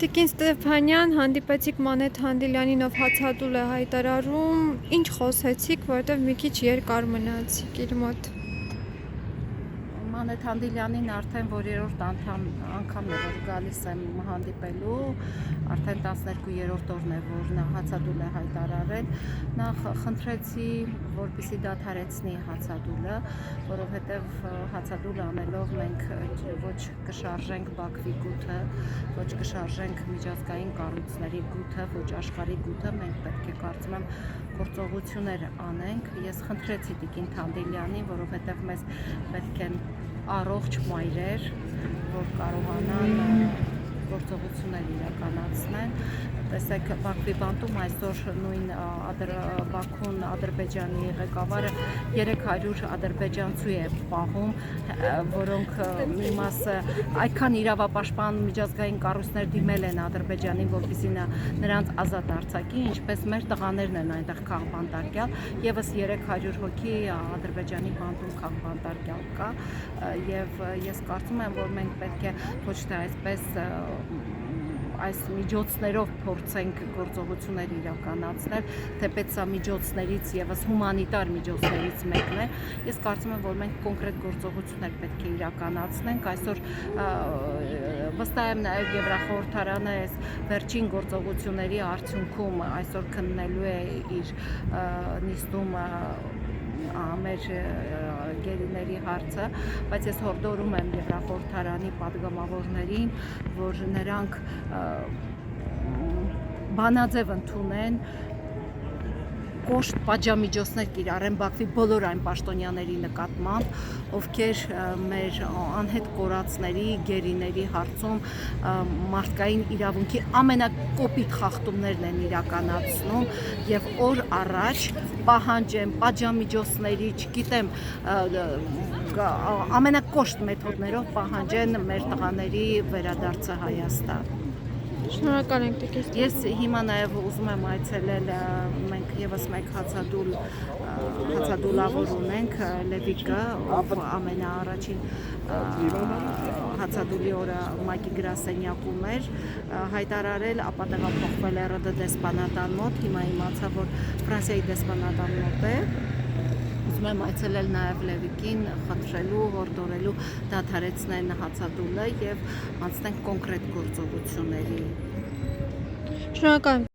Տիկին Ստեփանյան, հանդիպեցիք Մանեթ Հանդիլյանին, ով հացադուլ է հայտարարում, ինչ խոսեցիք, որովհետև մի քիչ երկար մնացիք իր մոտ։ Մանեթ Հանդիլյանին արդեն որերորդ անգամն է, որ գալիս եմ հանդիպելու, արդեն 12-րդ օրն է, որ նա հացադուլ է հայտարարել։ Նախ խնդրեցի, որպեսզի դադարեցնի հացադուլը, որովհետև հացադուլ անելով մենք ոչ կշարժենք Բաքվի գութը, ոչ կշարժենք միջազգային կառույցների գութը, ոչ աշխարհի գութը, մենք պետք է կարծում եմ գործողություններ անենք։ Ես խնդրեցի Տիկին Հանդիլյանին, որովհետև մեզ պետք են առողջ մայրեր, որ կարողանան գործողություններ իրականացնեն։ Տեսեք, Բաքվի բանտում այսօր նույն Բաքուն Ադրբեջանի ղեկավարը 300 ադրբեջանցու է պահում, որոնք մի մասը այդքան իրավապաշտպան միջազգային կառույցներ դիմել են Ադրբեջանին, որպեսզի նրանց ազատ արձակի, ինչպես մեր տղաներն են այնտեղ քաղբանտարկյալ, եւս 300 հոգի Ադրբեջանի բանտում քաղբանտարկյալ կա, եւ ես կարծում եմ, որ մենք պետք է ոչ թե այսպես այս միջոցներով փորձենք գործողություններ իրականացնել, թեպետ սա միջոցներից եւս հումանիտար միջոցներից մեկն է։ Ես կարծում եմ, որ մենք կոնկրետ գործողություններ պետք է իրականացնենք։ Այսօր վստահ եմ նաեւ Եվրախորհրդարանը այս վերջին գործողությունների արդյունքում այսօր քննելու է իր նիստում մեր գերիների հարցը, բայց ես հորդորում եմ Եվրախորհրդարանի պատգամավորներին, որ նրանք բանաձև ընդունեն, կոշտ պատժամիջոցներ կիրառեն Բաքվի բոլոր այն պաշտոնյաների նկատմամբ, ովքեր մեր անհետ կորածների, գերիների հարցում մարդկային իրավունքի ամենակոպիտ խախտումներն են իրականացնում եւ օր առաջ պահանջեն պատժամիջոցների, չգիտեմ, ամենակոշտ մեթոդներով պահանջեն մեր տղաների վերադարձը Հայաստան։ Շնորհակալ ենք Տիկին։ Ես հիմա նաև ուզում եմ այցելել, մենք եւս մեկ հացադուլավոր ունենք, Լևիկը, ով ամենաառաջին հացադուլի օրը ՄԱԿ-ի գրասենյակում էր, հայտարարել, ապա տեղափոխվել է ՌԴ դեսպանատան մոտ, հիմա իմացա, որ Ֆրանսիայի դեսպանատան մոտ է։ Ուզում եմ այցելել նաև Լևիկին, խնդրելու, հորդորելու դադարեցնեն հացադուլը եւ անցնենք կոնկրետ գործողությունների։ Շնորհակալ եմ։